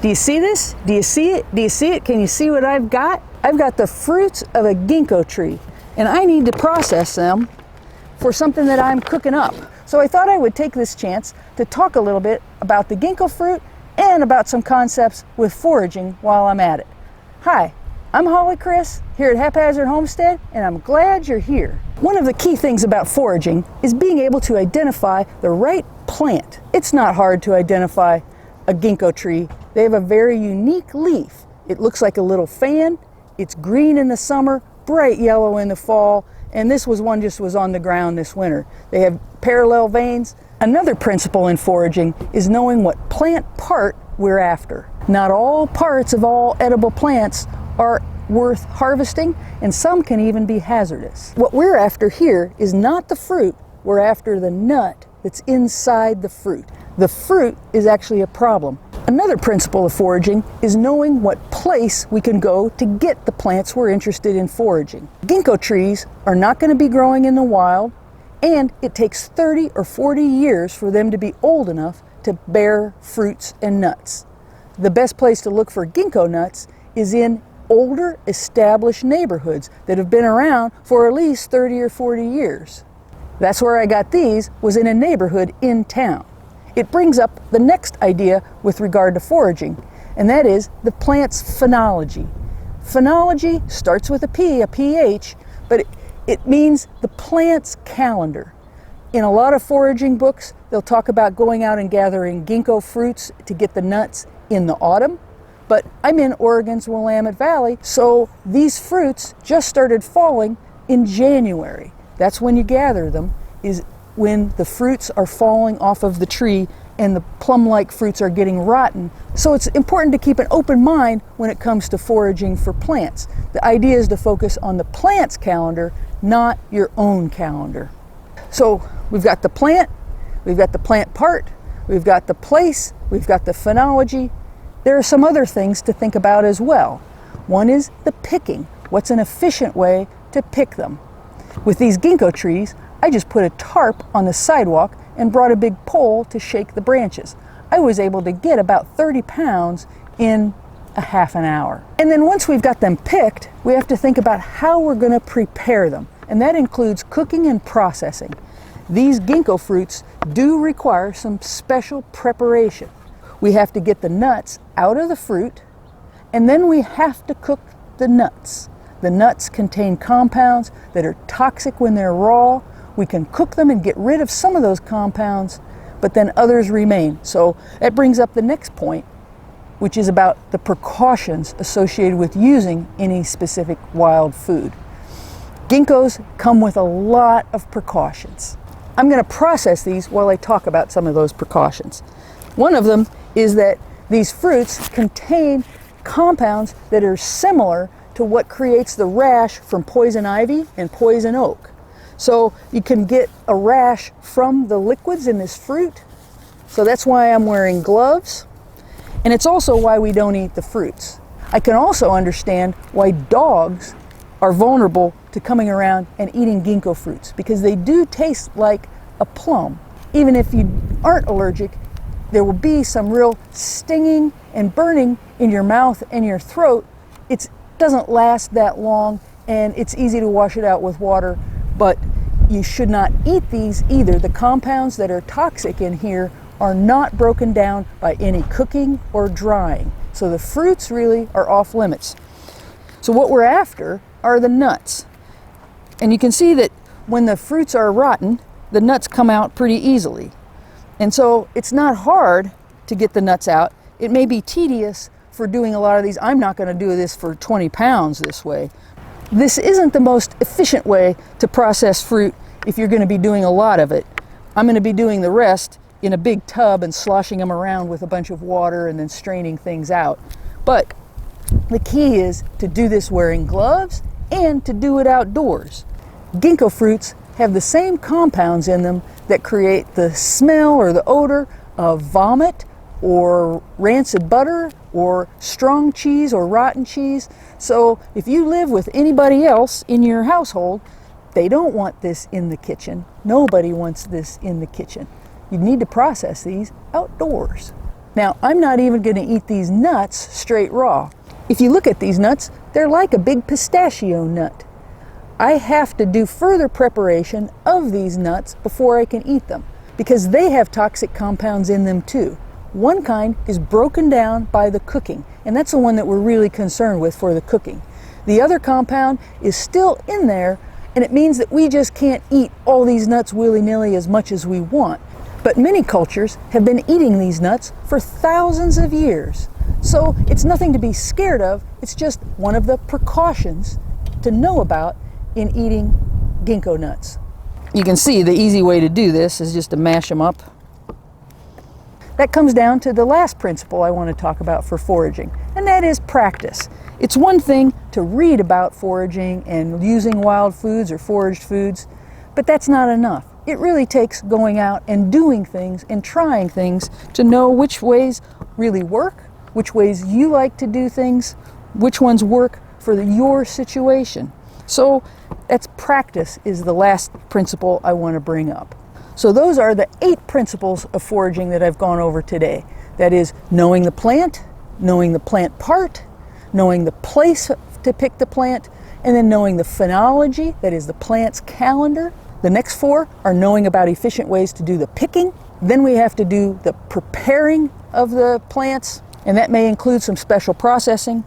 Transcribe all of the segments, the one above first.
Do you see this? Do you see it? Do you see it? Can you see what I've got? I've got the fruits of a ginkgo tree, and I need to process them for something that I'm cooking up. So I thought I would take this chance to talk a little bit about the ginkgo fruit and about some concepts with foraging while I'm at it. Hi, I'm Holly Chris here at Haphazard Homestead, and I'm glad you're here. One of the key things about foraging is being able to identify the right plant. It's not hard to identify a ginkgo tree. They have a very unique leaf. It looks like a little fan. It's green in the summer, bright yellow in the fall, and this was one just was on the ground this winter. They have parallel veins. Another principle in foraging is knowing what plant part we're after. Not all parts of all edible plants are worth harvesting, and some can even be hazardous. What we're after here is not the fruit, we're after the nut that's inside the fruit. The fruit is actually a problem. Another principle of foraging is knowing what place we can go to get the plants we're interested in foraging. Ginkgo trees are not going to be growing in the wild, and it takes 30 or 40 years for them to be old enough to bear fruits and nuts. The best place to look for ginkgo nuts is in older established neighborhoods that have been around for at least 30 or 40 years. That's where I got these, was in a neighborhood in town. It brings up the next idea with regard to foraging, and that is the plant's phenology. Phenology starts with a P, a PH, but it means the plant's calendar. In a lot of foraging books, they'll talk about going out and gathering ginkgo fruits to get the nuts in the autumn, but I'm in Oregon's Willamette Valley, so these fruits just started falling in January. That's when you gather them, is when the fruits are falling off of the tree and the plum-like fruits are getting rotten. So it's important to keep an open mind when it comes to foraging for plants. The idea is to focus on the plant's calendar, not your own calendar. So we've got the plant, we've got the plant part, we've got the place, we've got the phenology. There are some other things to think about as well. One is the picking. What's an efficient way to pick them? With these ginkgo trees, I just put a tarp on the sidewalk and brought a big pole to shake the branches. I was able to get about 30 pounds in a half an hour. And then once we've got them picked, we have to think about how we're going to prepare them. And that includes cooking and processing. These ginkgo fruits do require some special preparation. We have to get the nuts out of the fruit, and then we have to cook the nuts. The nuts contain compounds that are toxic when they're raw. We can cook them and get rid of some of those compounds, but then others remain. So that brings up the next point, which is about the precautions associated with using any specific wild food. Ginkgos come with a lot of precautions. I'm going to process these while I talk about some of those precautions. One of them is that these fruits contain compounds that are similar to what creates the rash from poison ivy and poison oak. So you can get a rash from the liquids in this fruit. So that's why I'm wearing gloves. And it's also why we don't eat the fruits. I can also understand why dogs are vulnerable to coming around and eating ginkgo fruits, because they do taste like a plum. Even if you aren't allergic, there will be some real stinging and burning in your mouth and your throat. It doesn't last that long, and it's easy to wash it out with water, but you should not eat these either. The compounds that are toxic in here are not broken down by any cooking or drying. So the fruits really are off limits. So what we're after are the nuts. And you can see that when the fruits are rotten, the nuts come out pretty easily. And so it's not hard to get the nuts out. It may be tedious for doing a lot of these. I'm not going to do this for 20 pounds this way. This isn't the most efficient way to process fruit if you're going to be doing a lot of it. I'm going to be doing the rest in a big tub and sloshing them around with a bunch of water and then straining things out. But the key is to do this wearing gloves and to do it outdoors. Ginkgo fruits have the same compounds in them that create the smell or the odor of vomit or rancid butter or strong cheese or rotten cheese. So if you live with anybody else in your household, they don't want this in the kitchen. Nobody wants this in the kitchen. You need to process these outdoors. Now, I'm not even going to eat these nuts straight raw. If you look at these nuts, they're like a big pistachio nut. I have to do further preparation of these nuts before I can eat them, because they have toxic compounds in them too. One kind is broken down by the cooking, and that's the one that we're really concerned with for the cooking. The other compound is still in there, and it means that we just can't eat all these nuts willy-nilly as much as we want. But many cultures have been eating these nuts for thousands of years. So it's nothing to be scared of, it's just one of the precautions to know about in eating ginkgo nuts. You can see the easy way to do this is just to mash them up. That comes down to the last principle I want to talk about for foraging, and that is practice. It's one thing to read about foraging and using wild foods or foraged foods, but that's not enough. It really takes going out and doing things and trying things to know which ways really work, which ways you like to do things, which ones work for your situation. So that's practice is the last principle I want to bring up. So those are the 8 principles of foraging that I've gone over today. That is knowing the plant part, knowing the place to pick the plant, and then knowing the phenology, that is the plant's calendar. The next 4 are knowing about efficient ways to do the picking. Then we have to do the preparing of the plants, and that may include some special processing.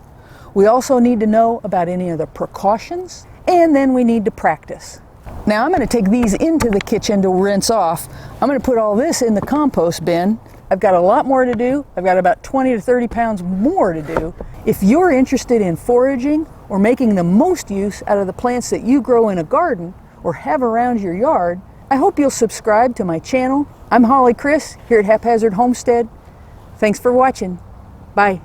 We also need to know about any of the precautions, and then we need to practice. Now I'm going to take these into the kitchen to rinse off. I'm going to put all this in the compost bin. I've got a lot more to do. I've got about 20 to 30 pounds more to do. If you're interested in foraging or making the most use out of the plants that you grow in a garden or have around your yard, I hope you'll subscribe to my channel. I'm Holly Chris here at Haphazard Homestead. Thanks for watching. Bye.